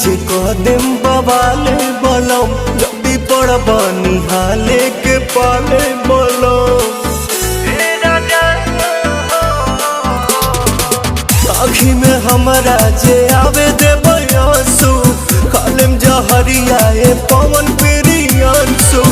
पीछे कदम बवाले बलम जल्दी पड़बा निहाले के पाले बलम आँखी में हमारा जे आवे देबे आंसू खालिम जहरिया ए पवन प्रियांशु।